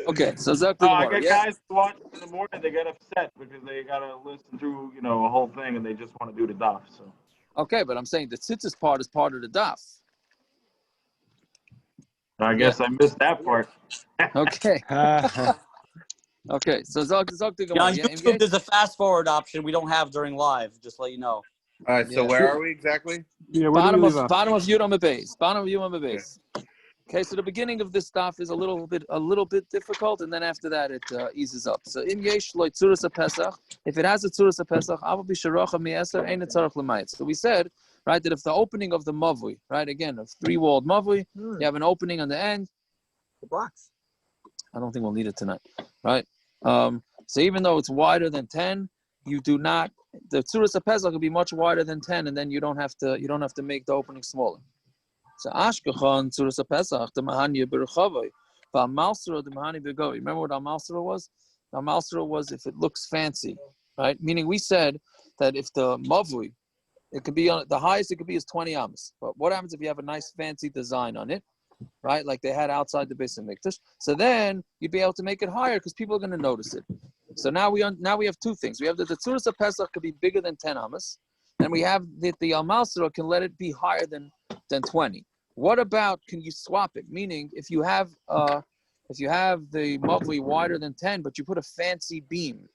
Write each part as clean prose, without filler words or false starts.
Okay, so Zak the I Gemara. get guys who watch in the morning, they get upset because they gotta listen through, a whole thing, and they just want to do the daf. So. Okay, but I'm saying the tzitzis part is part of the daf. I guess I missed that part. Okay. Okay, so Zak the Gemara. On YouTube, there's a fast forward option we don't have during live. Just to let you know. All right, so where are we exactly? Yeah, Bottom of Yudam base. Bottom of Yudam base. Yeah. Okay, so the beginning of this stuff is a little bit difficult, and then after that it eases up. So in yesh loy tzuras pesach, if it has a tzuras pesach, aval b'sharocha mi'eser ein tzarich l'mayit. So we said, right, that if the opening of the mavui, right, again, a 3-walled mavui, you have an opening on the end. The blocks. I don't think we'll need it tonight, right? So even though it's wider than 10, you do not. The tzuras pesach will be much wider than 10, and then you don't have to make the opening smaller. So Ashkechan Tzuras Pesach the Mahanya Berchavoi, Malsura the Mahani Begovi. Remember what Malsura was? Malsura was if it looks fancy, right? Meaning we said that if the mavui, it could be on the highest it could be is 20 amas. But what happens if you have a nice fancy design on it, right? Like they had outside the Beis Hamikdash. So then you'd be able to make it higher because people are going to notice it. So now we have two things. We have that the Tzuras Pesach could be bigger than 10 amas, and we have that the Malsura can let it be higher than 20. What about, can you swap it? Meaning, if you have the mavli wider than 10, but you put a fancy beam,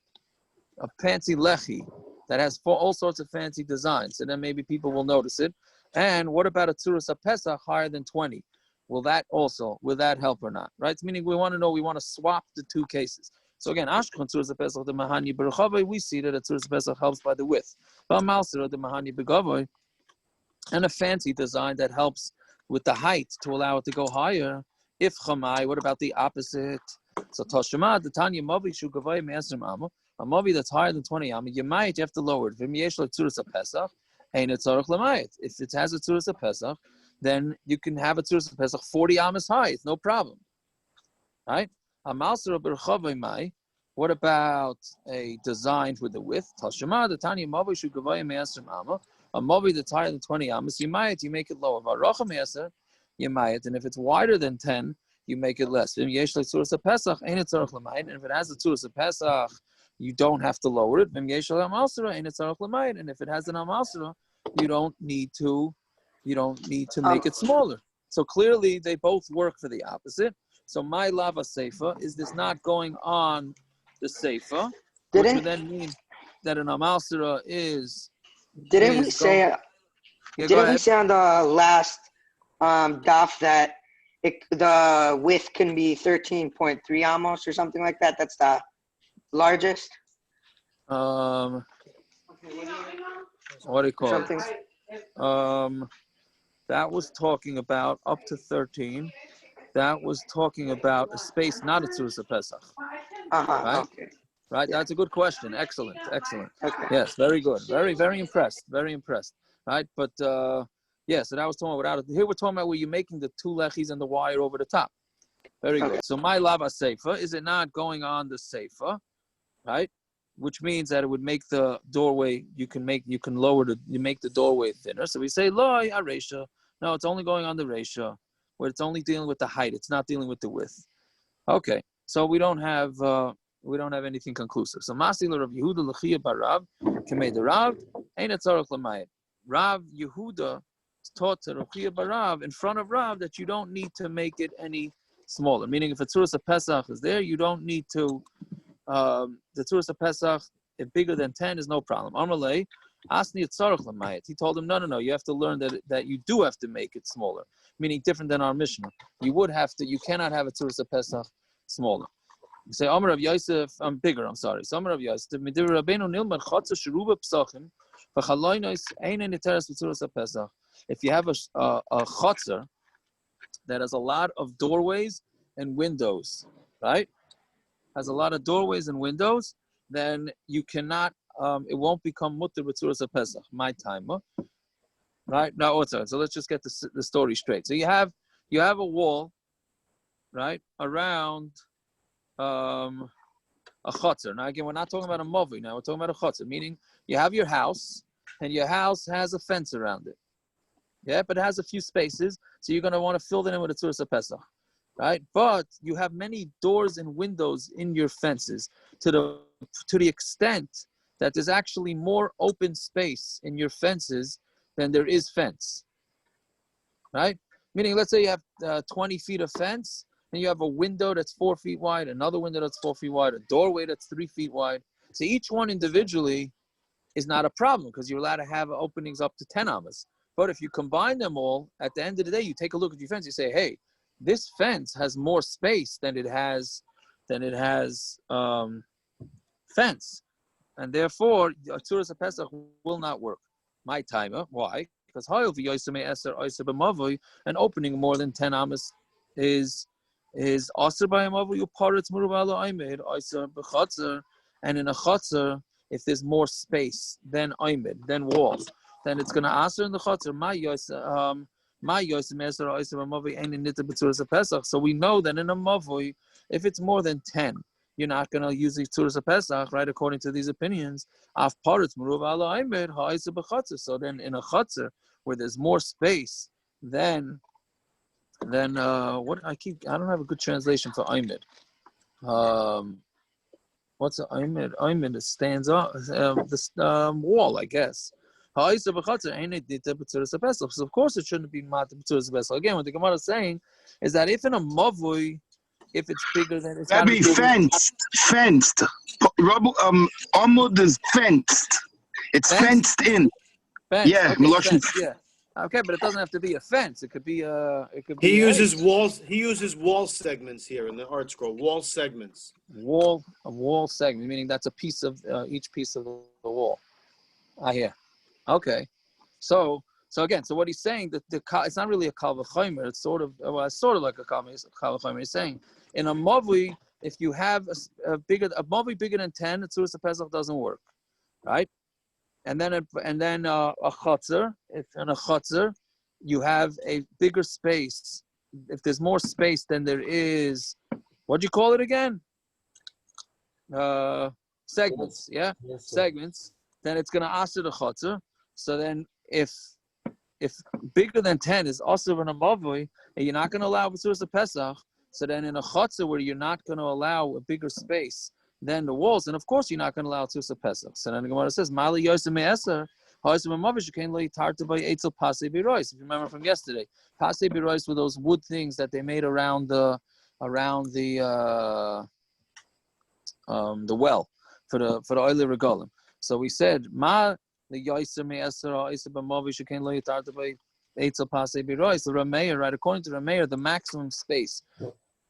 a fancy lechi that has all sorts of fancy designs, and then maybe people will notice it. And what about a tzuras pesach higher than 20? Will that help or not? Right? Meaning, we want to swap the two cases. So again, Ashkon tzuras pesach the mahani berchavoi, we see that a tzuras pesach helps by the width. But malsera the mahani begavoi, and a fancy design that helps with the height to allow it to go higher. If chamai, what about the opposite? So Toshima, the Tanya Mavi should go away Mesrim Amma. A Mavi that's higher than 20 Amma, you have to lower it. If it has a Tzuras Pesach, then you can have a Tzuras Pesach 40 Ammas high. It's no problem. Right? What about a design with the width? Toshima, the Tanya Mavi should go away Mesrim Amma. A mavi that's higher than 20 amas, you make it lower. And if it's wider than 10, you make it less. And if it has a tzuras pesach, you don't have to lower it. And if it has an amalsera, you don't need to make it smaller. So clearly, they both work for the opposite. So my lava seifa is this not going on the seifa, which would then mean that an amalsera is. Didn't we say on the last daf that the width can be 13.3 almost or something like that? That's the largest? What do you call it? That was talking about up to 13. That was talking about a space not a tzuras pesach. Right? Okay. Right, Yeah. That's a good question. Excellent. Okay. Yes, very good. Very, very impressed. Right, but so that was talking about here. We're talking about where you're making the two lechis and the wire over the top. Very good. So my lava seifa, is it not going on the seifa, right? Which means that it would make the doorway. You make the doorway thinner. So we say loy aresha. No, it's only going on the resha, where it's only dealing with the height. It's not dealing with the width. Okay, so we don't have anything conclusive. So Masila Rav Yehuda L'chia Barav Kamei the Rav Ain't it Tzarech L'mayit. Rav Yehuda taught to L'chia Barav in front of Rav that you don't need to make it any smaller. Meaning, if a Tzuras Pesach is there, you don't need to. The Tzuras Pesach, if bigger than 10, is no problem. Amalei Asni Tzarech L'mayit. He told him, no. You have to learn that you do have to make it smaller. Meaning, different than our Mishnah. You cannot have a Tzuras Pesach smaller. You say, Amar of Yosef, I'm bigger, I'm sorry. So Amar of Yosef, if you have a chotzer that has a lot of doorways and windows, right? Has a lot of doorways and windows, then you cannot, it won't become mutter b'tzuras pesach, my time, right? Now, so let's just get the story straight. So you have a wall, right, around a chotzer. Now again, we're not talking about a movi. Now we're talking about a chotzer, meaning you have your house, and your house has a fence around it. Yeah, but it has a few spaces, so you're going to want to fill that in with a tzuras pesach. right? But you have many doors and windows in your fences to the extent that there's actually more open space in your fences than there is fence, right? Meaning, let's say you have 20 feet of fence, and you have a window that's 4 feet wide, another window that's 4 feet wide, a doorway that's 3 feet wide. So each one individually is not a problem because you're allowed to have openings up to 10 amas. But if you combine them all, at the end of the day, you take a look at your fence. You say, "Hey, this fence has more space than it has fence, and therefore Tzuras Pesach will not work." My timer, why? Because an opening more than 10 amas is aser by amavu you paritz murubalo aimed aser b'chatzer, and in a chatzer, if there's more space than aimed, than walls, then it's going to aser in the chatzer. My yosem aser aser b'amavu ain't in nita b'tzuras Pesach. So we know that in a mavui, if it's more than 10, you're not going to use the Tzuras Pesach, right? According to these opinions, af paritz murubalo aimed ha'aser b'chatzer. So then in a chatzer where there's more space, then what I don't have a good translation for Aymed. What's an Aymed? Aymed stands up this wall, I guess. So of course it shouldn't be mat b'tzuras pesach. Again, what the Gemara is saying is that if in a mavui, if it's bigger than it's got to be fenced. Amud is fenced. It's fenced in. Fence. Yeah, Okay, fence, yeah. Okay, but it doesn't have to be a fence. It could be He uses walls. He uses wall segments here in the art scroll. Wall segments. A wall segment, meaning that's a piece of each piece of the wall. Yeah. Okay. So again, so what he's saying that it's not really a kal v'chomer. It's sort of like a kal v'chomer. He's saying in a mavui, if you have a mavui bigger than 10, the Tzuras Pesach doesn't work, right? And then a chotzer. If in a chotzer you have a bigger space, if there's more space than there is, what do you call it again? Segments, yeah, segments. Then it's gonna aser the chotzer. So then, if bigger than 10 is also in a mavui, and you're not gonna allow Tzuras Pesach, so then in a chotzer where you're not gonna allow a bigger space than the walls, and of course you're not going to allow Tzuras Pesach. So then the Gemara says, "Mali yosem me'eser, ha'osem amavish you lo yitarta by eitzel pasei birois." If you remember from yesterday, pasei birois were those wood things that they made around the well for the oily regalim. So we said, "Ma the yosem me'eser ha'osem amavish you lo yitarta by eitzel pasei birois." The Rameir, right? According to Rameir, the maximum space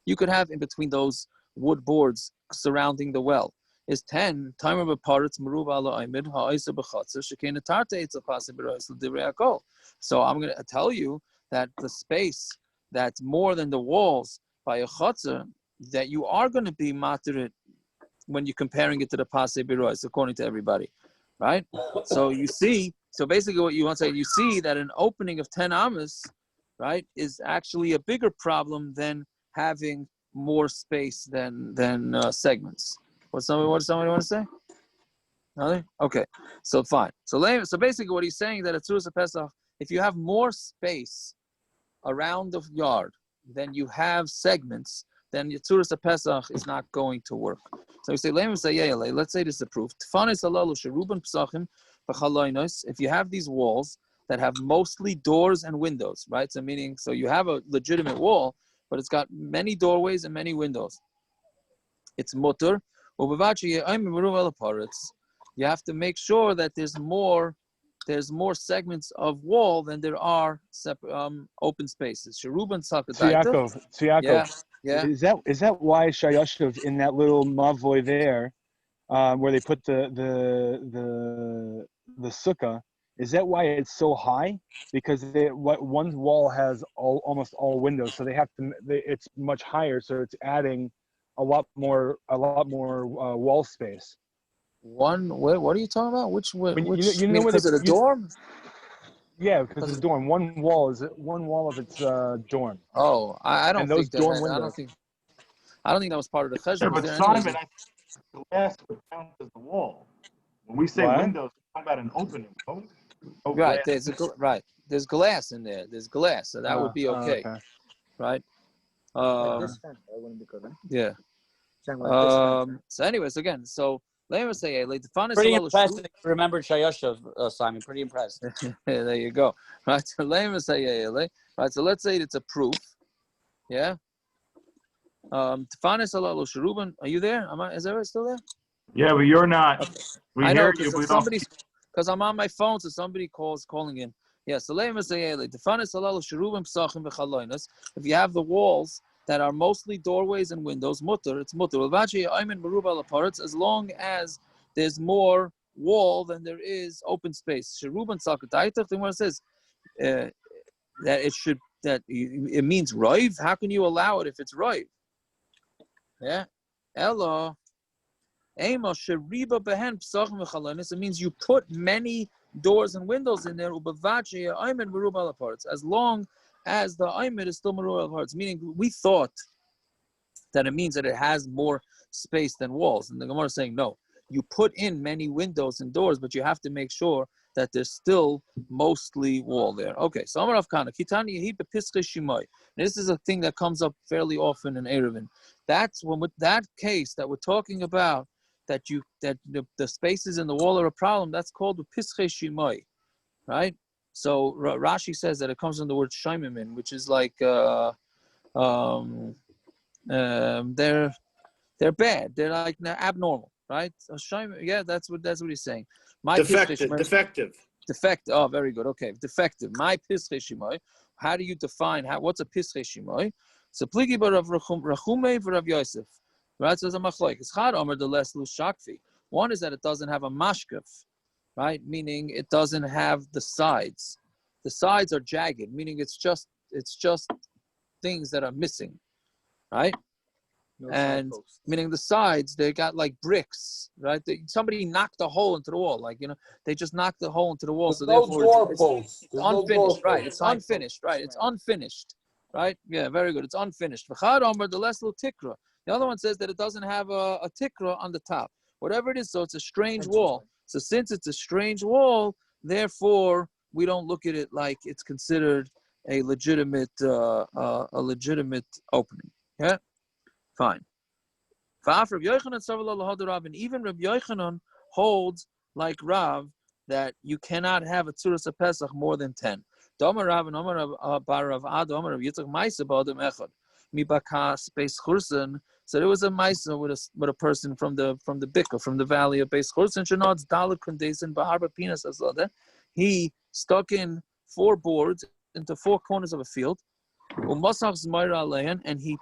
you could have in between those wood boards surrounding the well is 10. Time of a paritz meruv ala aimed ha'isa b'chatzer shekena tarte etzel pasei b'rois l'divrei hakol. So I'm going to tell you that the space that's more than the walls by a chatzer, that you are going to be materit when you're comparing it to the pasei b'rois, according to everybody, right? So you see, so basically what you want to say, you see that an opening of 10 amas, right, is actually a bigger problem than having more space than segments. What somebody want to say? Nothing? Okay, so fine. So basically, what he's saying that at Tzuras Pesach, if you have more space around the yard than you have segments, then your Tzuras Pesach is not going to work. So we say, let's say this is a proof. If you have these walls that have mostly doors and windows, right? So meaning, so you have a legitimate wall, but it's got many doorways and many windows. It's mutter. You have to make sure that there's more segments of wall than there are open spaces. Tziyakov. Yeah. Is that why Shayashuv in that little mavoy there, where they put the sukkah? Is that why it's so high? Because one wall has almost all windows, so it's much higher, so it's adding a lot more wall space. What are you talking about? Which you know because of the dorm? Yeah, because of the dorm. One wall of its dorm. Oh, I don't think that. Dorm I don't think that was part of the cheshbon. Yeah, but Simon, I think glass would count as the wall. When we say windows, we're talking about an opening. No right, glass. there's glass in there. There's glass, so that would be okay. Right? Um, That wouldn't be good, right? yeah. Saying like this fence. So anyways, again, so let me say, Pretty impressed that you remembered Shayoshav, Simon. Pretty impressed. there you go. Right. So let me say, right. So let's say it's a proof. Yeah. Tifanis alalu sherubin. Are you there? Is everyone still there? Yeah, but you're not. Okay. We I know hear you. because We somebody's because I'm on my phone, so somebody calling in. Yeah, so let me say, if you have the walls that are mostly doorways and windows, mutter, it's mutter. As long as there's more wall than there is open space. The one says that it means roiv. How can you allow it if it's roiv? Yeah, Ella. It means you put many doors and windows in there. As long as the aymed is still merubal parts, meaning we thought that it means that it has more space than walls, and the Gemara is saying no. You put in many windows and doors, but you have to make sure that there's still mostly wall there. Okay, so Amar Avkana, Kitani Yehi bepiskei Shimai. This is a thing that comes up fairly often in Eruvin. That's when with that case that we're talking about, that the spaces in the wall are a problem. That's called the piskei Shimai, right? So Rashi says that it comes from the word shaimamin, which is like they're bad. They're like abnormal, right? So yeah, that's what he's saying. Defective. Defective. Oh, very good. Okay, defective. My piskei Shimai. How do you define what's a piskei Shimai? So pligi barav Rachume v'Rav Yosef. Right, so it's a machlok. It's chad omer the less loose shakfi. One is that it doesn't have a mashkaf, right? Meaning it doesn't have the sides. The sides are jagged, meaning it's just things that are missing, right? And meaning the sides, they got like bricks, right? Somebody knocked a hole into the wall, like they just knocked the hole into the wall. So therefore, it's unfinished, right? It's unfinished, right? It's unfinished, right? Yeah, very good. It's unfinished. V'chad omer the less little tikra. The other one says that it doesn't have a tikra on the top. Whatever it is, so it's a strange wall. So since it's a strange wall, therefore we don't look at it like it's considered a legitimate opening. Yeah, fine. And even Rabbi Yochanan holds like Rav that you cannot have a tzuras a Pesach more than 10. Domer Rav and Omer Rav Ad Omer Rav Yitzchak Ma'isa b'Adam Echad. Mibakas Beis Chursan. So there was a Maisa with a person from the Bika, from the valley of Beis Chursan. Shenod's Dalit Kundesin Baharba Pinas Azada. He stuck in 4 boards into 4 corners of a field. And he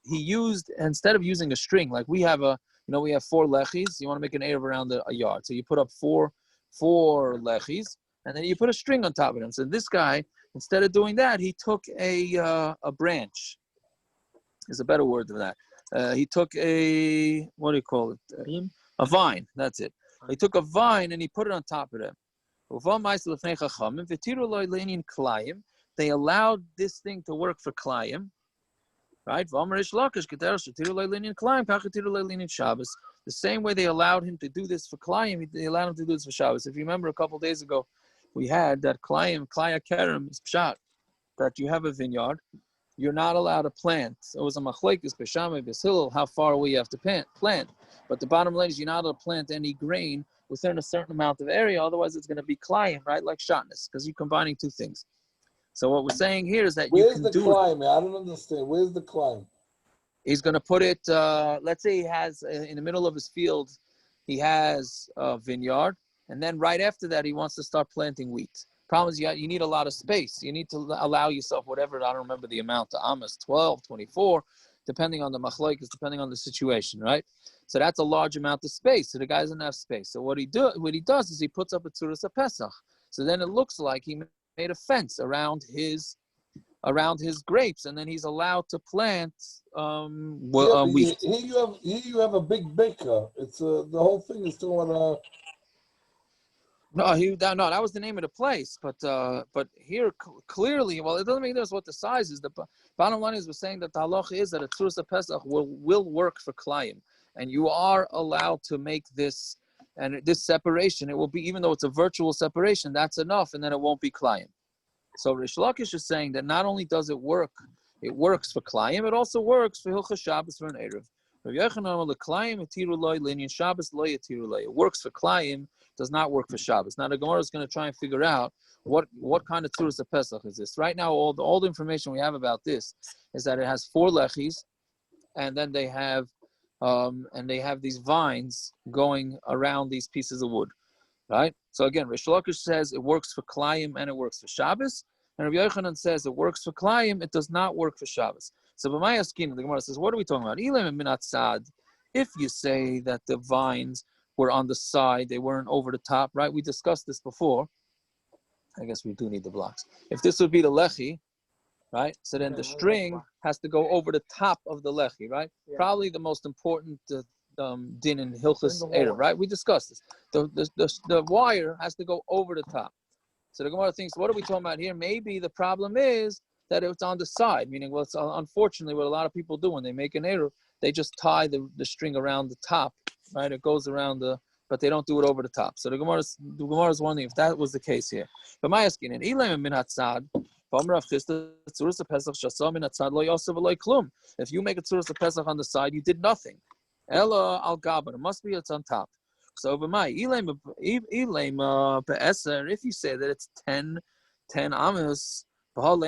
used, instead of using a string, like we have 4 lechis. You want to make an Erev around a yard, so you put up four lechis, and then you put a string on top of them. So this guy, instead of doing that, he took a branch. There's a better word than that. He took a, what do you call it? A vine. That's it. He took a vine and he put it on top of them. They allowed this thing to work for Klayim. Right? The same way they allowed him to do this for Klayim, they allowed him to do this for Shabbos. If you remember a couple of days ago, we had that Klaya Kerem is pshat, that you have a vineyard, you're not allowed to plant. So it was a machlekes b'shamay b'shilel how far away you have to plant. But the bottom line is you're not allowed to plant any grain within a certain amount of area, otherwise it's going to be Klayim, right? Like shatnez, because you're combining 2 things. So what we're saying here is that Where's the climb? I don't understand. Where's the climb? He's going to put it, let's say he has, in the middle of his field, he has a vineyard, and then right after that, he wants to start planting wheat. Problem is, you need a lot of space. You need to allow yourself whatever, I don't remember the amount, the Amos, 12, 24, depending on the machlokes, depending on the situation, right? So that's a large amount of space. So the guy doesn't have space. So what he does is he puts up a tzuras a Pesach. So then it looks like he made a fence around his grapes, and then he's allowed to plant wheat. Here you have a big baker. It's the whole thing is still on No, that was the name of the place. But here clearly, well, it doesn't make sense what the size is. The bottom line is we're saying that the halacha is that a tzuras pesach will work for Klayim, and you are allowed to make this and this separation. It will be, even though it's a virtual separation, that's enough, and then it won't be Klayim. So Rish Lakish is saying that not only does it work It works for Klayim. It also works for Hilchas Shabbos for an Erev. It works for Klayim, does not work for Shabbos. Now the Gemara is going to try and figure out what kind of Tzuras of Pesach is this. Right now, all the information we have about this is that it has 4 lechis, and then they have these vines going around these pieces of wood, right? So again, Rish Lakish says it works for Klayim and it works for Shabbos, and Rabbi Yochanan says it works for Klayim, it does not work for Shabbos. So b'may askin, the Gemara says, what are we talking about? If you say that the vines were on the side, they weren't over the top, right? We discussed this before. I guess we do need the blocks. If this would be the lechi, right? So then the string has to go over the top of the lechi, right? Yeah. Probably the most important din in Hilchas Erev, right? We discussed this. The wire has to go over the top. So the Gemara thinks, what are we talking about here? Maybe the problem is that it's on the side, meaning, well, it's unfortunately what a lot of people do when they make an Erev, they just tie the string around the top, right? It goes around but they don't do it over the top. So the Gemara is wondering if that was the case here. But my asking, in Elam min hatzad, if you make a tzuras of Pesach on the side, you did nothing. Ella al gaban, it must be it's on top. So if you say that it's 10 amos, would Rav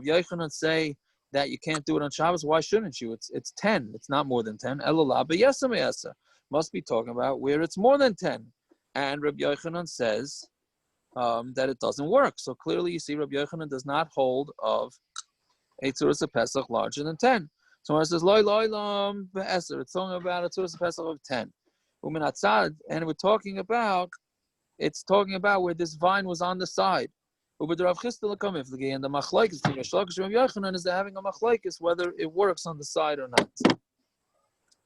Yochanan say that you can't do it on Shabbos? Why shouldn't you? It's 10. It's not more than 10. Must be talking about where it's more than 10. And Rav Yochanan says that it doesn't work. So clearly you see Rav Yochanan does not hold of a tzuras of Pesach larger than 10. So when it says loy be'eser, it's talking about a tzuras of Pesach of 10. And it's talking about where this vine was on the side. And the machlokes between Rish Lakish and Rav Yochanan is they're having a machlokes whether it works on the side or not.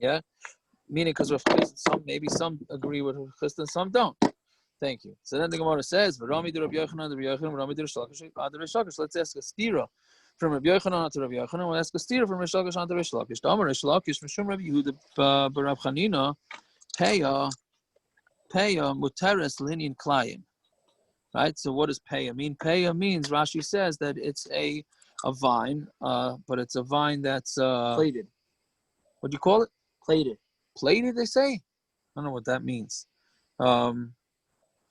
Yeah, meaning because maybe some agree with Rav Chisda and some don't. Thank you. So then the Gemara says, "V'rami de Rav Yochanan, de Rav Yochanan, v'rami de Rish Lakish, de Rish Lakish." Let's ask a stira from Rav Yochanan to Rav Yochanan. We'll ask a stira from Rish Lakish to Rish Lakish. The Amar Rish Lakish from Rav Yehuda b'Rav Chanina, Peya muteres linyan klayim. Right. So what does peya mean? Peya means Rashi says that it's a vine, but it's a vine that's plated. What do you call it? Plated. Plated, they say. I don't know what that means.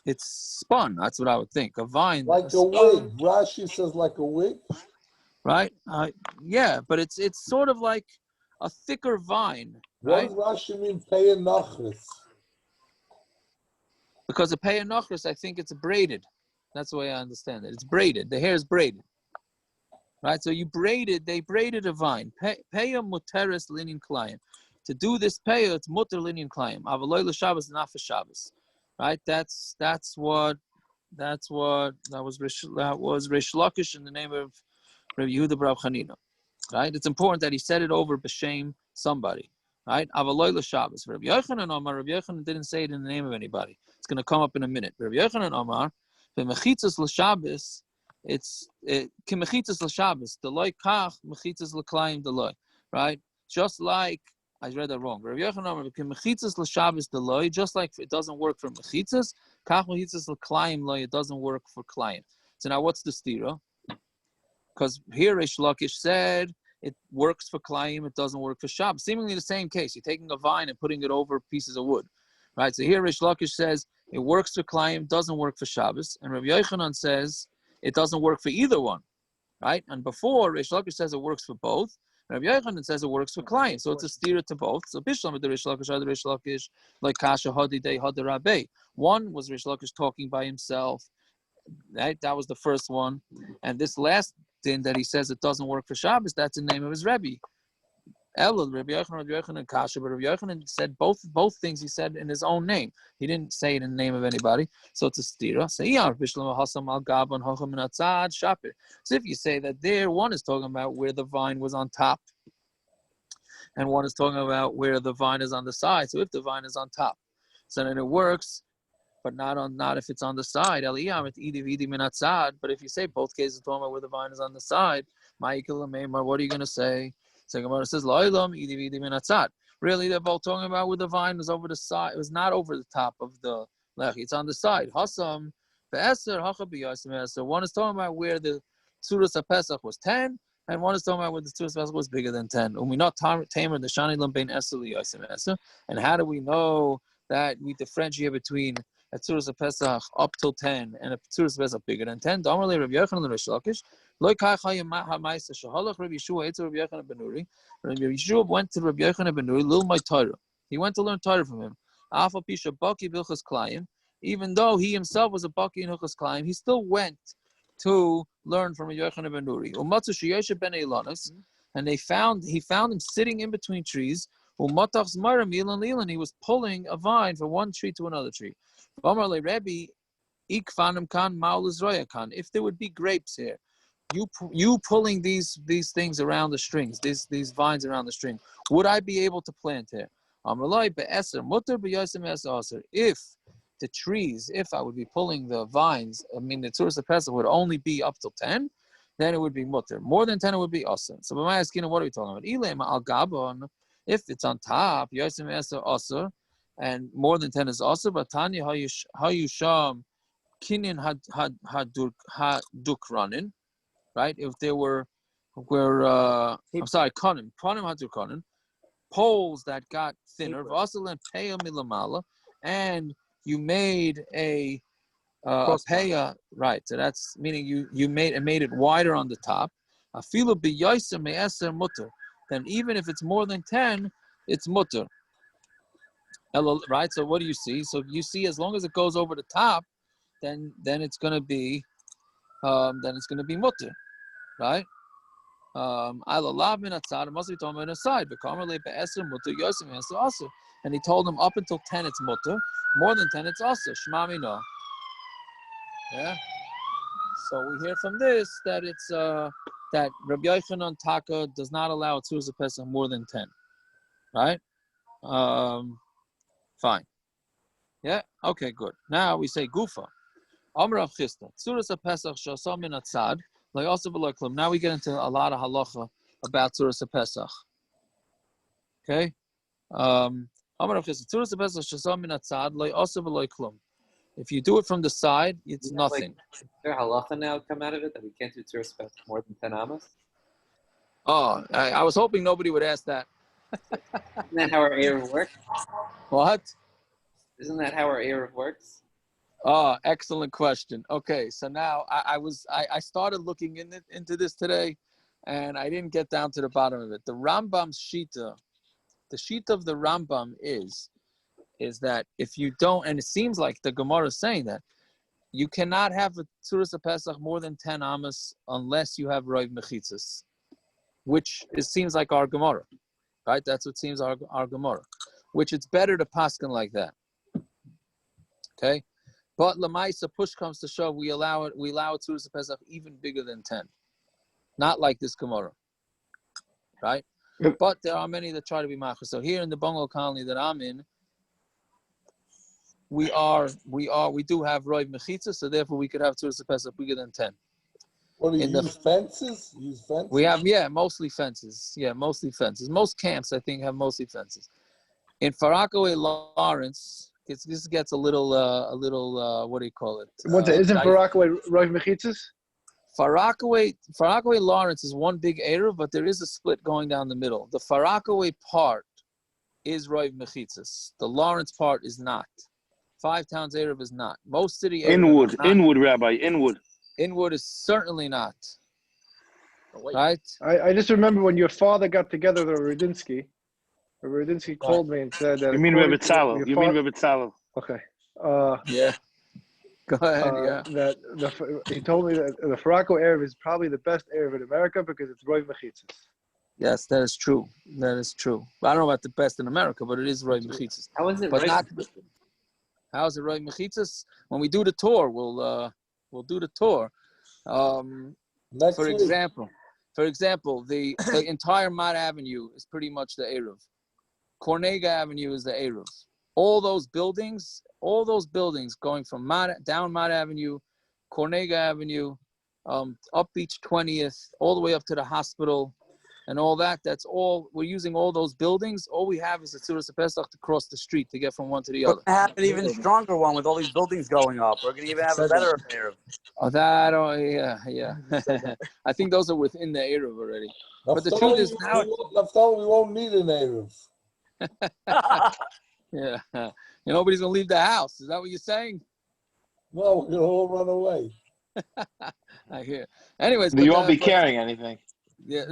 It's spun. That's what I would think. A vine, like a wig. Rashi says like a wig. Right. Yeah, but it's sort of like a thicker vine. Right? What does Rashi mean? Peya nachris. Because a peya nachris, I think it's braided. That's the way I understand it. It's braided. The hair is braided. Right? So they braided a vine. Peya muteres linyan klayim. To do this peya, it's muter linyan klayim. Avaloy l'Shabbos, not for Shabbos. Right? That was Rish Lakish in the name of Rabbi Yehuda Rav Chanina. Right? It's important that he said it over b'shem somebody. Right? Avaloy l'Shabbos. Rabbi Yochanan Omar. Rabbi Yochanan didn't say it in the name of anybody. It's going to come up in a minute. Rabbi Yochanan Omar. V'mechitzas l'Shabbos. It's kimechitzas l'Shabbos. Deloy kach mechitzas l'klayim deloy. Right? Just like I read that wrong. Rabbi Yochanan Omar. Kimechitzas l'Shabbos deloy. Just like it doesn't work for mechitzas. Kach mechitzas l'klayim loy. It doesn't work for klayim. So now what's the stira? Because here Rish Lakish said it works for Klayim, it doesn't work for Shabbos. Seemingly the same case. You're taking a vine and putting it over pieces of wood. Right? So here Rish Lakish says it works for Klayim, doesn't work for Shabbos. And Rabbi Yochanan says it doesn't work for either one. Right? And before, Rish Lakish says it works for both. Rabbi Yochanan says it works for Klayim. So it's a steer to both. So Bishlam with the Rish Lakish, like Kasha Hadi Day Hadi Rabbe. One was Rish Lakish talking by himself. Right? That was the first one. And this last din that he says it doesn't work for Shabbos, that's the name of his Rebbe. Elul, Rabbi Yochanan and Kasha, but Rabbi Yochanan said both things he said in his own name. He didn't say it in the name of anybody. So it's a stira. So if you say that there, one is talking about where the vine was on top, and one is talking about where the vine is on the side. So if the vine is on top, so then it works, but not if it's on the side. But if you say both cases talking about where the vine is on the side, what are you going to say? So Gemara says, really, they're both talking about where the vine was over the side. It was not over the top of the lechi. It's on the side. One is talking about where the Tzuras HaPesach was 10, and one is talking about where the Tzuras HaPesach was bigger than 10. Not tamer the Shani Lambein Eser Liyasim Eser. And how do we know that we differentiate between a Tzuras HaPesach up till 10 and a Tzuras HaPesach bigger than 10? Damarle Rabbi Yochanan Rish Lakish. Loi Kai Chayim HaMaisa Shahalach Rabbi Yeshua Eitz Rabbi Yochanan Ben Nuri. Rabbi Yeshua went to Rabbi Yochanan Ben Nuri, Lil My Torah. He went to learn Torah from him. Alpha Pisha Baki Bilchas Klayim. Even though he himself was a Baki in Hilchas Klayim, he still went to learn from Yochanan ben Nuri. Umatzu Sheyoshev ben Eilanos, and he found him sitting in between trees. Umatach Zmara Milan Lilan, he was pulling a vine from one tree to another tree. V'amar le Rebbe, ikfanim kan maulus roya kan. If there would be grapes here, you pulling these things around the strings, these vines around the string, would I be able to plant here? Amar lo be'eser mutar b'yosem eser. If the trees, if I would be pulling the vines, I mean the Tzuras HaPesach would only be up till 10, then it would be mutter. More than 10, it would be asr. So by my asking, what are we talking about? Ilema al gabon, if it's on top, yosem eser asr, and more than 10 is asr. But Tanya hayusham kinyan hadukranin, right? If there were kanim hadukranin, poles that got thinner, v'asr and peya milamala, and you made a peya, right? So that's meaning you made it wider on the top. Afilu b'yosem me'eser mutter. Then even if it's more than 10, it's mutter. Right? So what do you see? So you see, as long as it goes over the top, then it's gonna be mutter, right? It must be talking about a side. And he told him up until 10 it's mutter, more than 10 it's also shmami no. Yeah. So we hear from this that it's that Rabbi Yochanan Taka does not allow Tzuras HaPesach more than 10, right? Fine. Yeah. Okay. Good. Now we say Gufa. Amr Rav Chisda. Tzuras HaPesach shasam min atzad. Like also below klum. Now we get into a lot of halacha about Tzuras HaPesach. Okay. Amr Rav Chisda. Tzuras HaPesach shasam min atzad. Like also below klum. If you do it from the side, it's nothing. Is there halacha now come out of it that we can't do Tzuras HaPesach more than 10 amos? Oh, I was hoping nobody would ask that. Isn't that how our Eruv works? What? Isn't that how our Eruv works? Oh, excellent question. Okay, so now I started looking into this today, and I didn't get down to the bottom of it. The Rambam's shita, the shita of the Rambam is that if you don't, and it seems like the Gemara is saying that, you cannot have a Tzuras HaPesach more than 10 amos unless you have Roiv Mechitzas, which it seems like our Gemara, right? That's what seems our Gemara, which it's better to paskin like that. Okay? But Lamaisa, push comes to shove, we allow Tzuras HaPesach even bigger than 10. Not like this Gemara. Right? But there are many that try to be machas. So here in the Bungalow colony that I'm in, we do have Roiv Mechitza, so therefore we could have Tzuras HaPesach bigger than 10. What do you use fences? Use fences? We have mostly fences. Yeah, mostly fences. Most camps I think have mostly fences. In Farakaway Lawrence, this gets a little what do you call it? Isn't Farakaway Roiv Mechitzas? Farakaway Lawrence is one big Eruv, but there is a split going down the middle. The Farakaway part is Roiv Mechitzas. The Lawrence part is not. Five Towns Eruv is not. Most city Eruv Inwood, Rabbi, Inwood. Inwood is certainly not. Right? I just remember when your father got together with Rudinsky. Rudinsky called me and said that. You mean Rebbe Tzalo? Okay. Yeah. Go ahead. He told me that the Farako Erev is probably the best Erev in America because it's Roiv Mechitzas. Yes, that is true. That is true. I don't know about the best in America, but it is Roiv Mechitzas. How is it but right? How is it Roiv Mechitzas? When we do the tour, we'll do the tour. For example, the entire Mott Avenue is pretty much the Eruv. Cornega Avenue is the Eruv. All those buildings going from down Mott Avenue, Cornega Avenue, up Beach 20th, all the way up to the hospital, and all that. That's all we're using. All those buildings. All we have is a Tzuras Pesach to cross the street to get from one to the We're other. gonna have an even stronger one with all these buildings going up. We're gonna even have a better Eruv. Oh, that. Oh, yeah. I think those are within the Eruv already. But the truth is now. Naftali, we won't need an Eruv. Yeah. Nobody's gonna leave the house. Is that what you're saying? No, we're gonna all run away. I hear. Anyways, You won't be carrying anything. Yeah,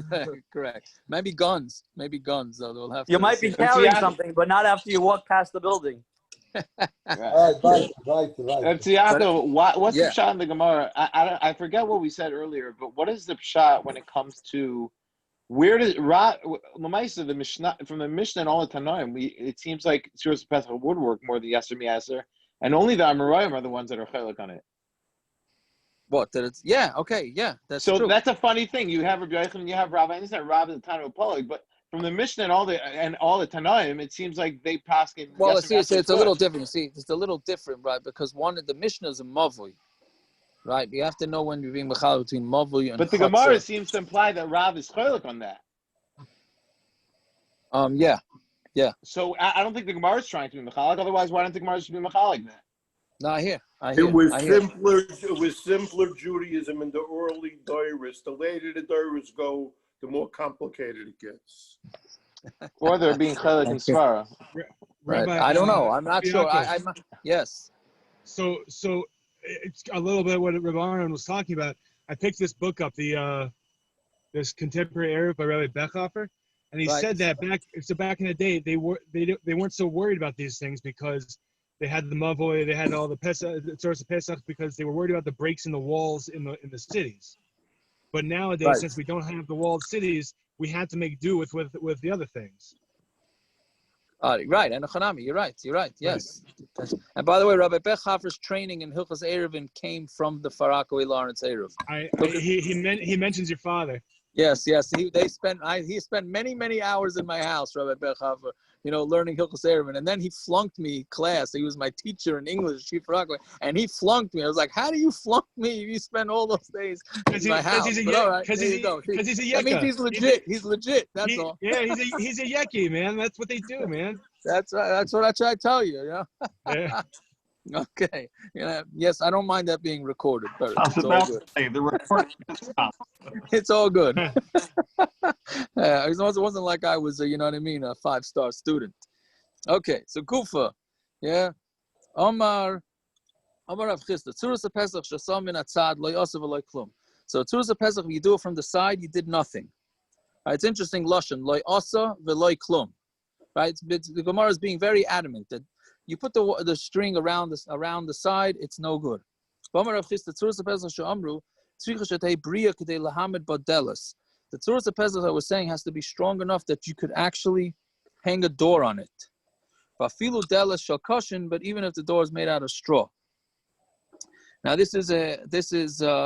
correct. Maybe guns. Though they'll have. You to might be see. carrying something, but not after you walk past the building. All right. Tziyato, what's the pshat in the Gemara? I forget what we said earlier, but what is the pshat when it comes to where does Lamaisa, the Mishnah, from the Mishnah and all the Tanoim, it seems like Tzuras Pesach would work more than Yasser Miyaser, and only the Amoraim are the ones that are chelik on it. What? That it's okay, that's so true. That's a funny thing. You have Rabbi Yochanan and you have Rabbi. It's not Rabbi the Tana Polig, but from the Mishnah and all the Tanoim, it seems like they pass in. Well, it's a little different. See, it's a little different, right? Because one of the Mishnah is a mavui, right? You have to know when you're being mechal between mavui and. But the Gemara seems to imply that Rav is chelik on that. Yeah. So I don't think the Gemara is trying to be mechalik. Otherwise, why don't the Gemara just be mechalik then? No, I hear. It was simpler Judaism in the early Dairis. The later the Dairis go, the more complicated it gets. Or they're being chelik in Svara. Right. I don't know. I'm not sure. Yes. So it's a little bit what Rabbi Aaron was talking about. I picked this book up, this Contemporary Eruv by Rabbi Bechhofer, and he said that back in the day they weren't so worried about these things because they had the Mavoy, they had all the Tzuras Pesach because they were worried about the breaks in the walls in the cities. But nowadays, since we don't have the walled cities, we had to make do with the other things. Right, and Hanami, you're right. Yes. And by the way, Rabbi Bechhofer's training in Hilchos Eruvin came from the Farakoi Lawrence Eruv. He mentions your father. Yes. He spent many hours in my house, Rabbi Bechhofer, learning Hilchos Eruvin, and then he flunked me class. He was my teacher in English, Chief Farakoi, and he flunked me. I was like, "How do you flunk me? You spend all those days in my house." Because he's a yekka. That means he's legit. He's legit. That's all. Yeah, he's a yeki, man. That's what they do, man. That's right. That's what I try to tell you. Yeah. Okay. Yes, I don't mind that being recorded, but it's all good. The recording It's all good. It wasn't like I was, a 5-star student. Okay, so Kufa, Omar Rav Chisda, Tzuras Pesach shasam min atzad lo yosef lo klum. So Tzuras Pesach, if you do it from the side, you did nothing. Right? It's interesting, lashon lo yosef v'lo klum. Right? The Gemara is being very adamant that you put the string around the side, it's no good. The Tzuras Pesach I was saying has to be strong enough that you could actually hang a door on it. But even if the door is made out of straw. Now this is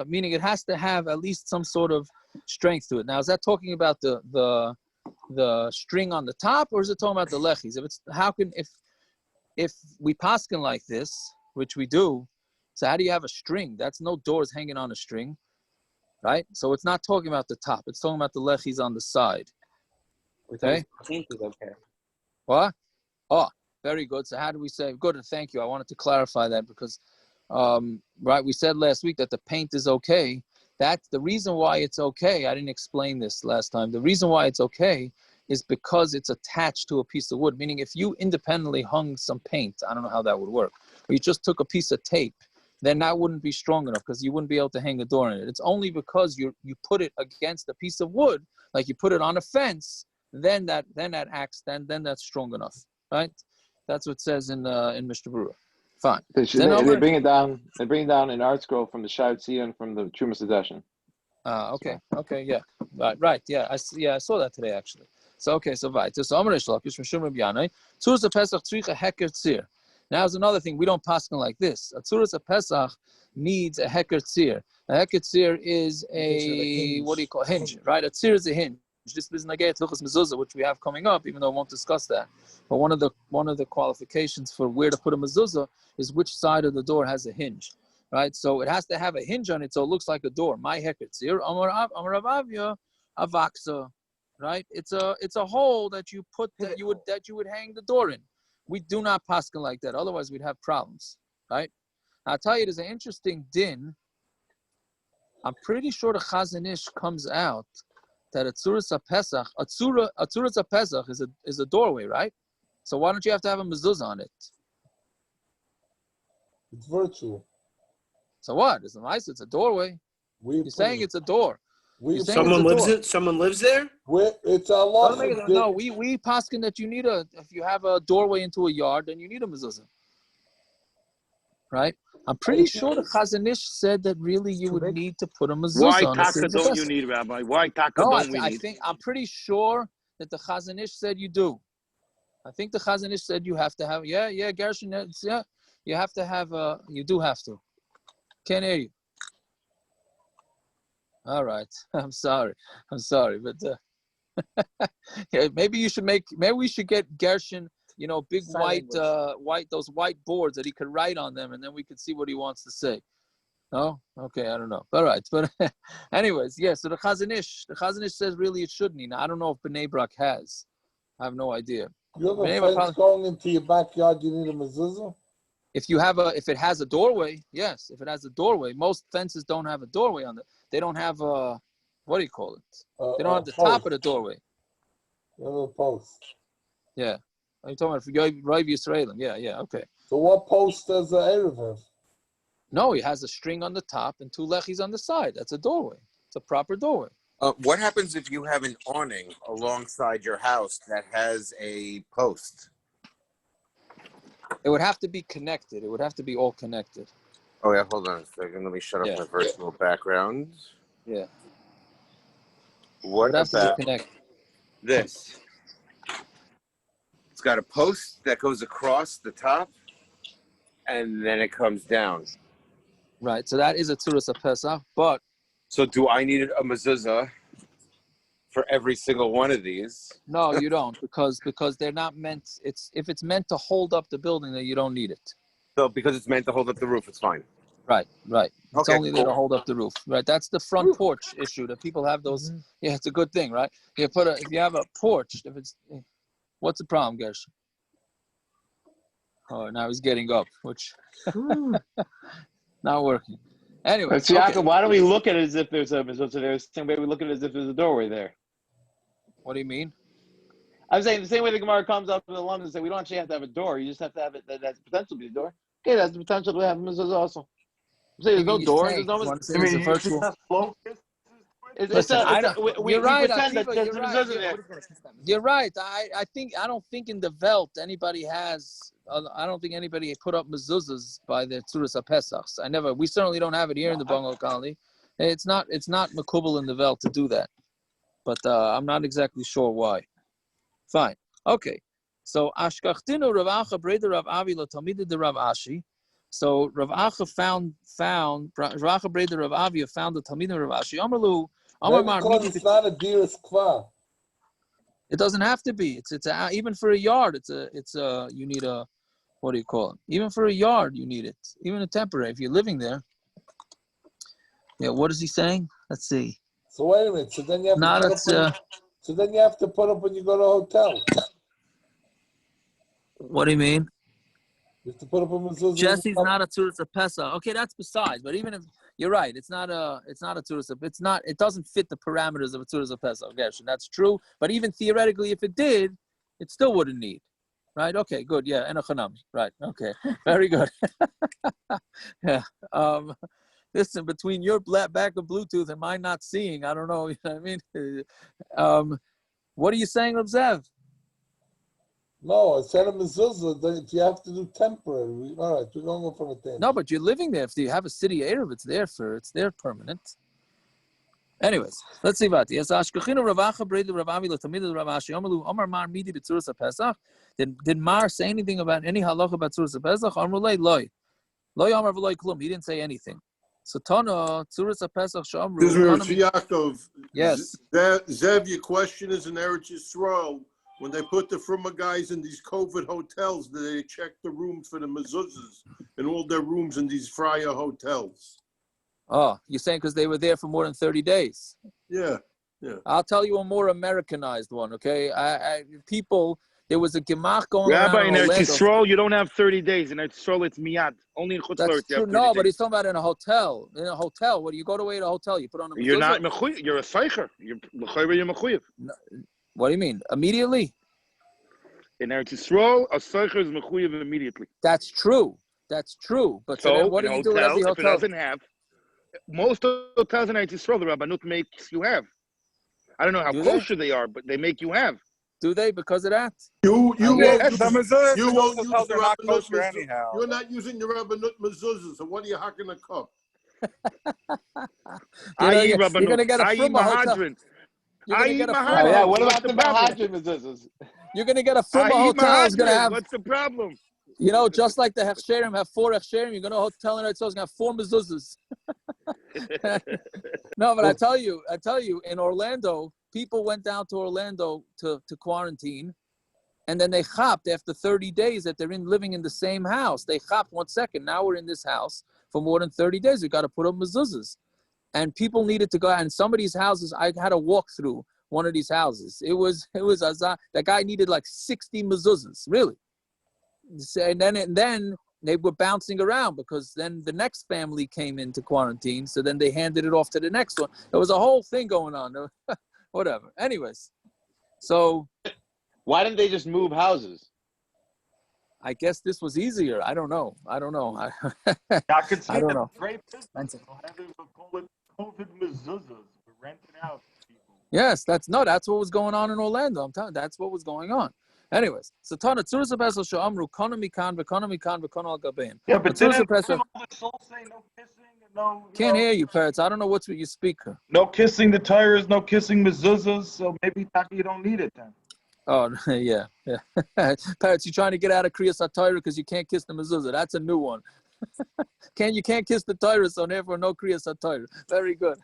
meaning it has to have at least some sort of strength to it. Now is that talking about the string on the top, or is it talking about the lechis? If we paskin like this, which we do, so how do you have a string? That's no doors hanging on a string, right? So it's not talking about the top. It's talking about the lechis on the side. Okay? Paint is okay. What? Oh, very good. So how do we say? Good, and thank you. I wanted to clarify that because, we said last week that the paint is okay. That's the reason why it's okay. I didn't explain this last time. The reason why it's okay is because it's attached to a piece of wood. Meaning if you independently hung some paint, I don't know how that would work, or you just took a piece of tape, then that wouldn't be strong enough because you wouldn't be able to hang a door in it. It's only because you put it against a piece of wood, like you put it on a fence, then that acts, then that's strong enough, right? That's what it says in Mishnah Berurah. Fine. They bring it down. They bring it down in Art Scroll from the Shout Sion from the Trumas Edition. Okay, yeah, right, yeah, I saw that today actually. So right. So Amar Shlakish from Shum Rabbi Yanai, Tzuras Pesach tzricha heker tzir. Now there's another thing. We don't paskin like this. A Tzuras Pesach needs a heker tzir. A heker tzir is a hinge, right? A tzir is a hinge. This is Nagayat Hilchos Mezuzah, which we have coming up, even though I won't discuss that. But one of the qualifications for where to put a mezuzah is which side of the door has a hinge, right? So it has to have a hinge on it, so it looks like a door. My heker tzir, Amar Rav Avya, avaksa. right? It's a hole that you put that you would hang the door in. We do not paskin like that. Otherwise, we'd have problems, right? I'll tell you, there's an interesting din. I'm pretty sure the Chazon Ish comes out that a tzuras pesach, a tzuras pesach is a doorway, right? So why don't you have to have a mezuzah on it? It's virtual. So what? It's nice. It's a doorway. You're saying it's a door. Someone lives there. It's a law. No, we paskin that you need if you have a doorway into a yard, then you need a mezuzah, right? I'm pretty sure the Chazon Ish said that really you would need to put a mezuzah Why on taka don't you need, Rabbi? Why taka don't we need? I'm pretty sure that the Chazon Ish said you do. I think the Chazon Ish said you have to have. Yeah, Gershon. Yeah, you have to have. You do have to. Can't hear you. All right. I'm sorry, but yeah, maybe you should maybe we should get Gershon, big white those white boards that he could write on them, and then we could see what he wants to say. No? Okay, I don't know. All right, but anyways, yeah, so the Chazon Ish says really it shouldn't. Now, I don't know if Bnei Brak has. I have no idea. You have a fence going into your backyard, you need a mezuzah? If it has a doorway, yes. If it has a doorway, most fences don't have a doorway on it. They don't have a, what do you call it? They don't have the top of the doorway. You have a post. Yeah. Are you talking about Rav Yisraelim? Yeah, okay. So what post does the Erev have? No, he has a string on the top and 2 lechis on the side. That's a doorway. It's a proper doorway. What happens if you have an awning alongside your house that has a post? It would have to be connected. It would have to be all connected. Oh, yeah, hold on a second. Let me shut up my virtual background. Yeah. What about this? It's got a post that goes across the top, and then it comes down. Right, so that is a tzuras pesach, but... So do I need a mezuzah for every single one of these? No, you don't, because they're not meant... If it's meant to hold up the building, then you don't need it. So because it's meant to hold up the roof, it's fine. Right. It's only there to hold up the roof. Right, that's the front porch issue that people have those... Yeah, it's a good thing, right? If you have a porch, what's the problem, Gershon? Oh, now he's getting up, which... Not working. Anyway, why don't we look at it as if there's a mezuzah there? The same way we look at it as if there's a doorway there. What do you mean? I'm saying the same way the Gemara comes up with the London and say we don't actually have to have a door. You just have to have it that has potential to be a door. Okay, that's the potential to have a mezuzah also. I'm saying there's no door. There's no mezuzah. You're right. Pretend that there's a mezuzah there. You're right. I don't think in the Welt anybody has. I don't think anybody put up mezuzahs by the Tzuras HaPesachs. We certainly don't have it here in the Bungalow Colony. It's not makubal in the Welt to do that. But I'm not exactly sure why. Fine. Okay. So Ashkachtinu Rav Acha Breder Rav Avi Latamida de Rav Ashi. So Rav Acha found Rav Acha Breder Rav Avi found the Talmidim Rav Ashi. Amarlu Amar Mar. It's not a dearest kva. It doesn't have to be. It's even for a yard. You need a, what do you call it? Even for a yard, you need it. Even a temporary. If you're living there. Yeah. What is he saying? Let's see. So wait a minute. So then you have to put up when you go to a hotel. What do you mean? You have to put up a mezuzah. Jesse's not a tzuras pesach. Okay, that's besides. But even if you're right, it's not a tzuras. It doesn't fit the parameters of a tzuras pesach. Yes, that's true. But even theoretically, if it did, it still wouldn't need. Right? Okay, good. Yeah, and a chanami. Right. Okay, very good. Yeah. Listen, between your back of Bluetooth and mine not seeing, I don't know. You know what I mean? What are you saying, Reb Zev? No, I said a mezuzah that you have to do temporary. All right, we're going from a thing. No, but you're living there. If you have a city Erev, it's there permanent. Anyways, let's see about this. Did Mar say anything about any halacha about Tzuras Pesach? He didn't say anything. So Tana, Tzuras Pesach Shamru. Yaakov. Yes. Zev, your question is in Eretz Yisrael. When they put the Fruma guys in these COVID hotels, they check the rooms for the mezuzahs in all their rooms in these Freya hotels. Oh, you're saying because they were there for more than 30 days? Yeah. Yeah. I'll tell you a more Americanized one, okay? There was a gemach going Rabbi, around in in Eretz Orlando. Yisrael, you don't have 30 days. In Eretz Yisrael, it's miyad. Only in Chutz That's La'aretz you true. have 30 No, days. but he's talking about in a hotel. In a hotel, what do you go away to a hotel? You put on a mezuzah? You're not mechuyev. You're a seicher. You're mechuyev. No, what do you mean? Immediately? In Eretz Yisrael, a seicher is mechuyev immediately. That's true. That's true. But so then what do you do with every If it hotel? doesn't have, most hotels in Eretz Yisrael, the Rabbanut makes you have. I don't know how kosher they are, but they make you have. Do they because of that? You won't use the not Rabbanut kosher mezuzah. anyhow. You're not using the Rabbanut mezuzah, so what are you hacking a cup? You're going to get a from a hotel. You're going to get a from a Yeah, what about the Mahadran mezuzahs? You're going to get a from a hotel. Is going to have. What's the problem? You know, just like the hechsherim have 4 hechsherim, you're going to a hotel in Eretz Yisrael, it's going to have 4 mezuzahs. No, but I tell you, in Orlando, people went down to Orlando to quarantine, and then they chopped after 30 days that they're living in the same house. They chopped 1 second. Now we're in this house for more than 30 days. We got to put up mezuzahs. And people needed to go out. And some of these houses, I had to walk through one of these houses. It was that guy needed like 60 mezuzahs, really. And then they were bouncing around because then the next family came into quarantine. So then they handed it off to the next one. There was a whole thing going on. Whatever. Anyways, so why didn't they just move houses? I guess this was easier. I don't know. I don't know. I could see I don't know. Great business. We'll call it COVID mezuzahs. We rent it out to people. Yes, that's what was going on in Orlando. I'm telling you, that's what was going on. Anyways, so Tana Tzuras HaPesach She'amru Kana Mikan V'Kana Mikan V'Kana Al Gabein. Yeah, but didn't all HaPesach. the souls say no kissing and no? Can't hear you, parrots. I don't know what's with your speaker. No kissing the tires, no kissing mezuzahs. So maybe Taki, you don't need it then. Oh yeah. Parrots, you're trying to get out of Kriyas HaTorah because you can't kiss the mezuzah. That's a new one. You can't kiss the Torah, so therefore no Kriyas HaTorah. Very good.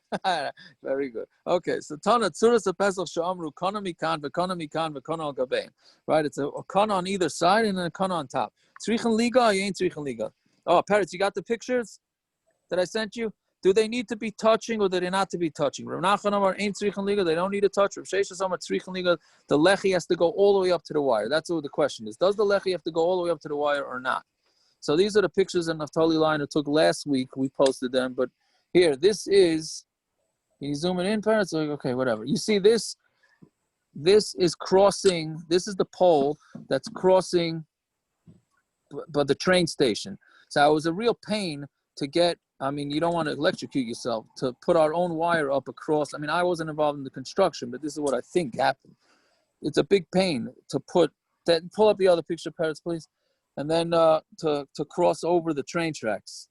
Very good. Okay, so Tana Tzuras HaPesach She'amru Kana Mikan V'Kana Mikan V'Kana Al Gabein. Right, it's a kana on either side and then a kana on top. Tzrichen Liga, you ain't Tzrichen Liga. Oh, parrots, you got the pictures that I sent you? Do they need to be touching or do they not to be touching? Rav Nachman Amar ain't Tzrichen Liga, they don't need to touch. Rav Sheshes Amar Tzrichen Liga, the lechi has to go all the way up to the wire. That's what the question is. Does the lechi have to go all the way up to the wire or not? So these are the pictures that Naftali Liner took last week. We posted them, but here, this is, can you zoom it in, parents? Okay, whatever. You see this is crossing, this is the pole that's crossing but the train station. So it was a real pain to get, you don't want to electrocute yourself, to put our own wire up across. I wasn't involved in the construction, but this is what I think happened. It's a big pain to put that. Pull up the other picture, parents, please. And then to cross over the train tracks,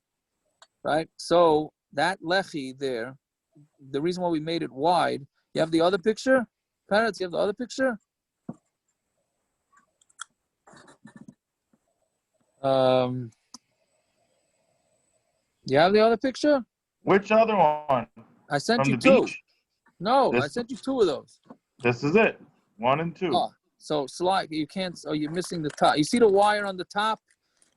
right? So that lechi there, the reason why we made it wide, you have the other picture? Parents, you have the other picture? You have the other picture? Which other one? I sent From you the 2. beach? No, I sent you 2 of those. This is it. 1 and 2. Oh, so slide. You can't. Oh, you're missing the top. You see the wire on the top?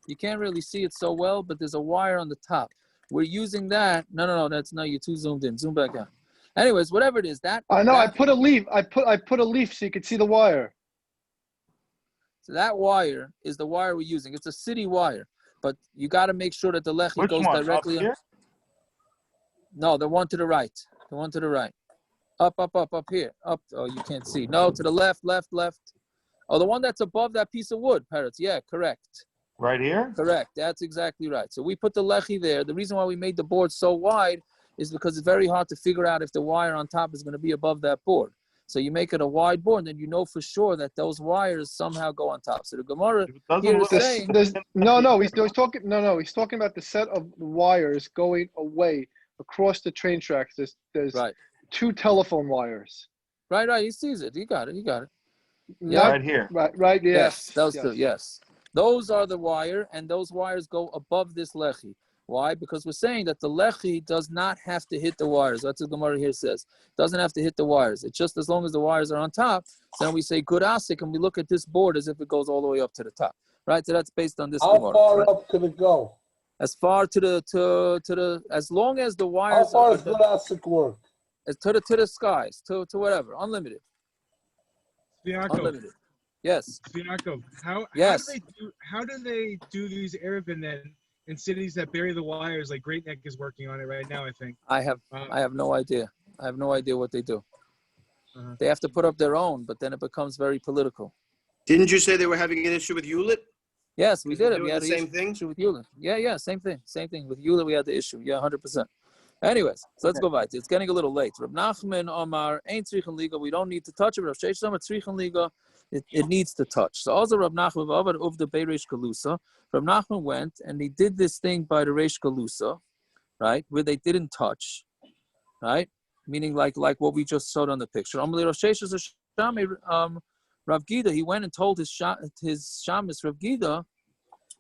You can't really see it so well, but there's a wire on the top. We're using that. No. You're too zoomed in. Zoom back out. Anyways, whatever it is, that. I know. That, I put a leaf. I put a leaf so you could see the wire. So that wire is the wire we're using. It's a city wire, but you got to make sure that the lechi goes directly. Up here? No, the one to the right. The one to the right. Up here. Up. Oh, you can't see. No, to the left. Oh, the one that's above that piece of wood, parrots. Yeah, correct. Right here? Correct. That's exactly right. So we put the lechi there. The reason why we made the board so wide is because it's very hard to figure out if the wire on top is going to be above that board. So you make it a wide board, and then you know for sure that those wires somehow go on top. So the Gemara here is saying, he's talking about the set of wires going away across the train tracks. There's right. 2 telephone wires. Right. He sees it. You got it. Yeah. Right here. Right. Yes. Those 2. Yes. Those are the wire, and those wires go above this lechi. Why? Because we're saying that the lechi does not have to hit the wires. That's what the Gemara here says. It doesn't have to hit the wires. It's just as long as the wires are on top. So then we say good asik, and we look at this board as if it goes all the way up to the top. Right? So that's based on this How Gemara. far right? up can it go? As far to the as long as the wires. How far does good asik work? It's to the skies, to whatever, unlimited. Unlimited. Yes. Yaakov, how Yes. how do they do these Eruvin then in cities that bury the wires? Like Great Neck is working on it right now, I think. I have no idea. I have no idea what they do. Uh-huh. They have to put up their own, but then it becomes very political. Didn't you say they were having an issue with Hewlett? Yes, we did it. Doing We had the an same thing with Hewlett. Yeah, same thing. With Hewlett, we had the issue. Yeah, 100%. Anyways, so let's go back. It's getting a little late. Rav Nachman Omar ain't tzrichen liga. We don't need to touch it. Rav Sheish Omar tzrichen liga. It needs to touch. So also Rav Nachman Vavad of the Reish Galusa. Rav Nachman went and he did this thing by the Reish Galusa, right, where they didn't touch, right, meaning like what we just saw on the picture. Amalei Rav Sheish Rav Gida. He went and told his shamus Rav Gida,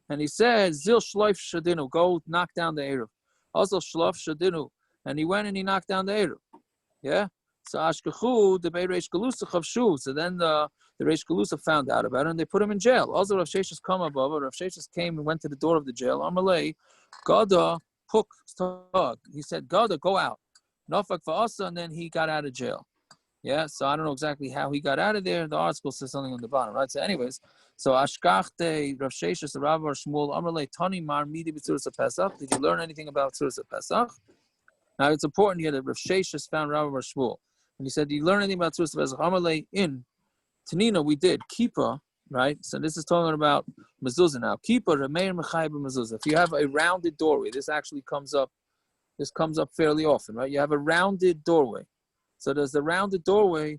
and he said, Zil shloif shadinu, go knock down the Eruv. Also shlof shadinu, and he went and he knocked down the Eruv. Yeah. So Ashkachu, the Bei Reish Galusa chavshu. So then the Reish Galusa found out about it, and they put him in jail. Also Rav Sheshas come above. Rav Sheshas came and went to the door of the jail. Amalei, Gada puk stag. He said, Gada, go out. Nafak va'asa, and then he got out of jail. Yeah, so I don't know exactly how he got out of there. The article says something on the bottom, right? So anyways, so Ashkachte, Rav Sheshas, Rav Shmuel, Amalei, Tani Mar, Midi B'Tzuras Pesach. Did you learn anything about Tzuras Pesach? Now it's important here that Rav Sheshas found Rav Shmuel. And he said, "Do you learn anything about Tzuras Pesach?" Amalei, in Tanina, we did. Kippah, right? So this is talking about mezuzah now. Kippah, Remeir Mechayib mezuzah. If you have a rounded doorway, this actually comes up fairly often, right? You have a rounded doorway. So there's the rounded doorway. I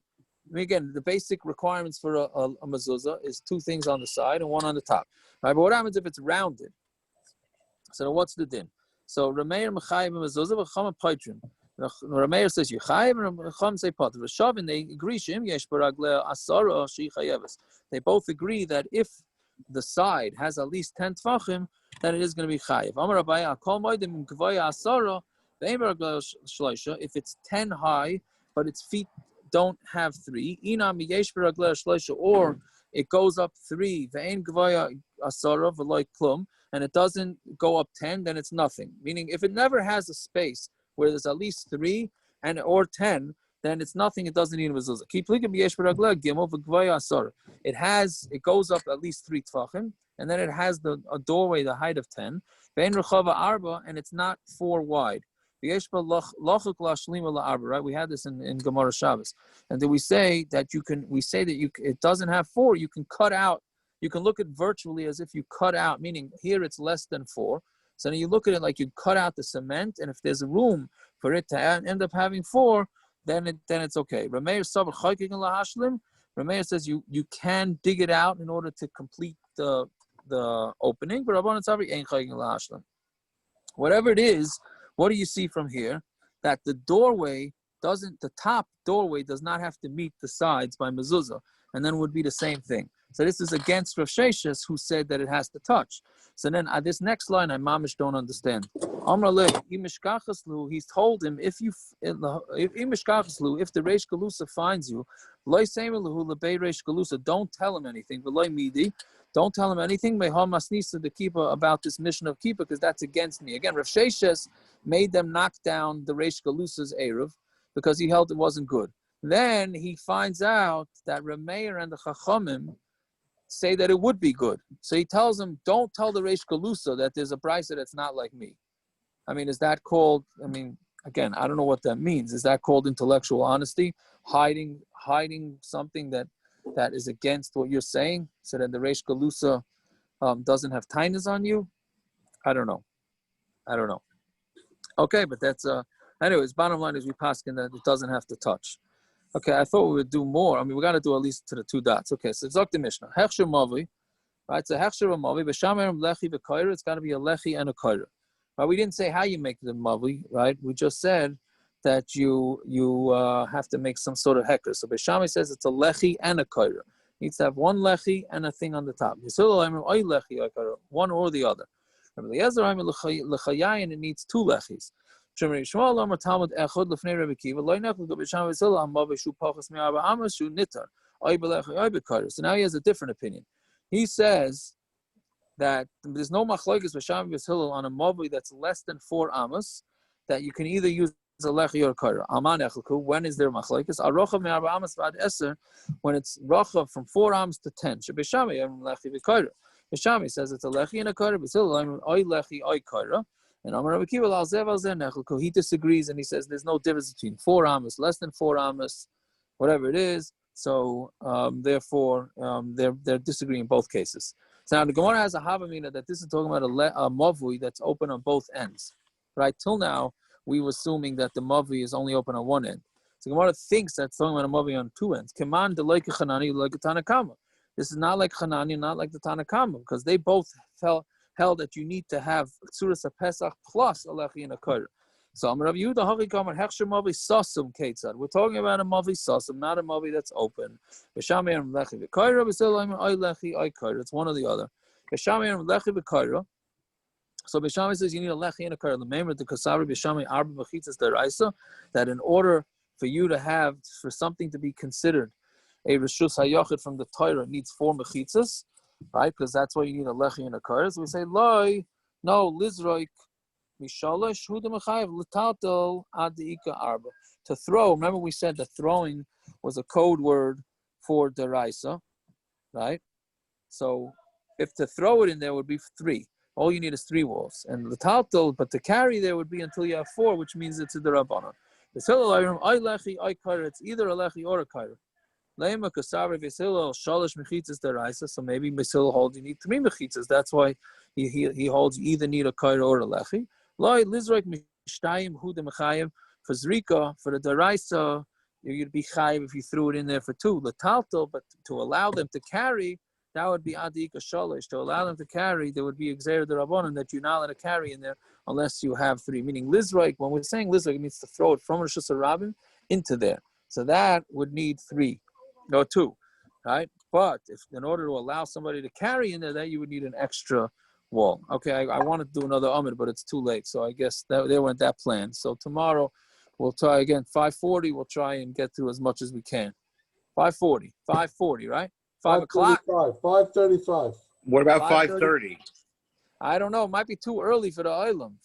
mean, again, the basic requirements for a mezuzah is 2 things on the side and 1 on the top. Right? But what happens if it's rounded? So what's the din? So Remeir Mechayib mezuzah v'chama paitrim. Rameir says you chayiv, and Chacham say pater. V'shavin, they agree shim yesh baragleh asara she chayeves. They both agree that if the side has at least 10 tfachim, then it is going to be chayiv. Amar Rabaya kol moedim gvaya asara ve'im baragleh shloisha. If it's 10 high, but its feet don't have 3, inam yesh baragleh shloisha, or it goes up 3 ve'im gvaya asara v'loy klum, and it doesn't go up 10, then it's nothing. Meaning, if it never has a space where there's at least 3 or 10, then it's nothing. It doesn't need a mezuzah. It goes up at least 3 tfachim, and then it has a doorway the height of 10, and it's not 4 wide. Right? We had this in Gemara Shabbos, and then we say that it doesn't have 4. You can cut out. You can look at virtually as if you cut out, meaning here it's less than 4. So then you look at it like you cut out the cement, and if there's room for it to end up having 4, then it's okay. Rameir says you can dig it out in order to complete the opening, but whatever it is, what do you see from here? That the top doorway does not have to meet the sides by mezuzah, and then it would be the same thing. So this is against Rav Sheshas, who said that it has to touch. So then this next line, I mamish don't understand. He's told him, if the Reish Galusa finds you, don't tell him anything. Don't tell him anything about this mission of Kippah, because that's against me. Again, Rav Sheshas made them knock down the Reish Galusa's Eruv because he held it wasn't good. Then he finds out that Rameir and the Chachamim say that it would be good. So he tells them, don't tell the Reish Galusa that there's a brisa that's not like me. I mean, is that called, again, I don't know what that means. Is that called intellectual honesty? Hiding something that is against what you're saying, so that the Reish Galusa doesn't have tinus on you? I don't know. Okay, but that's, anyways, bottom line is we paskin that it doesn't have to touch. Okay, I thought we would do more. We got to do at least to the 2 dots. Okay, so it's the Mishnah. Hechsher Mavi, right? So Hechsher Mavi, B'Shamerim Lechi V'Koyer, it's got to be a Lechi and a Koyer. Right? We didn't say how you make the Mavi, right? We just said that you have to make some sort of Heker. So B'Shamay says it's a Lechi and a Koyer. Needs to have 1 Lechi and a thing on the top. One or the other. It needs 2 Lechis. So now he has a different opinion. He says that there's no machlokes b'Sham v'Hillel on a mavi that's less than 4 amos, that you can either use a lechi or kaira. Alman echelku. When is there machlekes? Arochav me'arba amos v'ad eser. When it's rochav from 4 amos to 10. Shebeshami yom lechi v'kaira. Beshami says it's a lechi and a kaira. B'sil I'm oy lechi oy kaira. And Amar Rabbi Kiva al zev al zeh nechelku. He disagrees and he says there's no difference between 4 amos, less than 4 amos, whatever it is. So therefore, they're disagreeing in both cases. So now the Gemara has a havamina that this is talking about a mavui that's open on both ends. Right? Till now, we were assuming that the mavui is only open on one end. So Gemara thinks that's talking about a mavui on 2 ends. Keman deloike chanani like a tanakama. This is not like Chanani, not like the Tanakama, because they both held that you need to have Tzuras Pesach plus a lechi and a kaira. So I'm Rav Yehuda Havikamar Hechsher Mavi Sasum Ketzad. We're talking about a Mavi Sasum, not a Mavi that's open. Beshamer Lechi v'Kaira, B'Silayim Oy Lechi Oy Kaira. It's one or the other. Beshamer Lechi v'Kaira. So Beshamer says you need a Lechi and a Kaira. The member the Kasavri Beshamer Arba Mechitzas Deraisa, that in order for you to have, for something to be considered a Rishus HaYachid from the Torah needs 4 Mechitzas, right? Because that's why you need a Lechi and a Kaira. So we say, Loi, no, Lizroik. To throw, remember we said that throwing was a code word for deraisa, right? So if to throw it in there would be 3. All you need is 3 walls. And l'taltel, but to carry there would be until you have 4, which means it's a derabbanan. It's either a lechi or a kaira. So maybe Mesil holds you need 3 mechitzas. That's why he holds you either need a kaira or a lechi. For Zrika, for the deraisa, you'd be chayiv if you threw it in there for 2. L'taltel, but to allow them to carry, that would be adik shalish. To allow them to carry, there would be exer derabanan that you're not allowed to carry in there unless you have 3. Meaning lizraik, when we're saying lizraik, it means to throw it from Rosh Hashanah into there. So that would need 3 or 2, right? But if in order to allow somebody to carry in there, that you would need an extra wall. Okay, I wanted to do another Amid, but it's too late. So I guess they weren't that planned. So tomorrow we'll try again. 5:40. We'll try and get through as much as we can. 5:40. 5:40, right? 5 o'clock. 5:35. What about 5:30? I don't know. It might be too early for the island.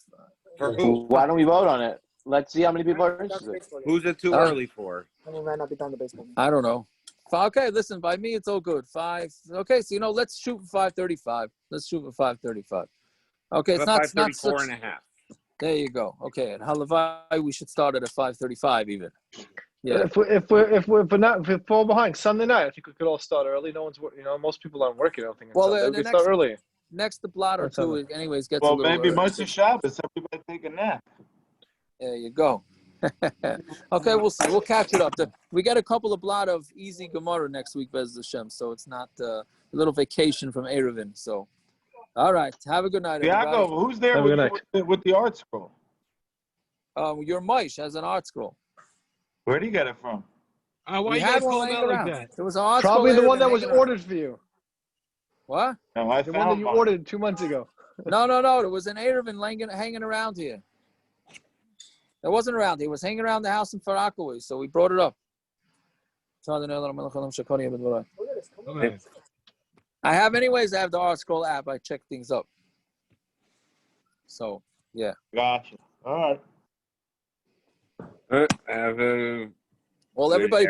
For who? Why don't we vote on it? Let's see how many people are interested. Who's it too early for? I mean, might not be done the baseball. I don't know. Okay, listen, by me, it's all good. 5. Okay, so, let's shoot for 5:35. Let's shoot for 5:35. Okay, it's not 5:34 and a half. There you go. Okay, and Halavai, we should start it at 5:35 even. Yeah. If we fall behind Sunday night, I think we could all start early. No one's, most people aren't working. I don't think. Well, we start early. Next, the blot or 2, anyways, gets well, a little. Maybe Moshe Shabbos, everybody take a nap. There you go. Okay, we'll see. We'll catch it up. We got a couple of blot of easy Gemara next week, Bez Hashem. So it's not a little vacation from Eruvin. So, all right. Have a good night, everybody. Yaakov, who's there with the art scroll? Your Moish has an art scroll. Where did you get it from? Why you guys calling out like that? There was an art Probably scroll the one that was ordered for you. What? No, the one that you ordered 2 months ago. No. There was an Eruvin hanging around here. It wasn't around here. It was hanging around the house in Farakaway, so we brought it up. I have the art scroll app. I check things up. So, yeah. Gotcha. All right. Well, everybody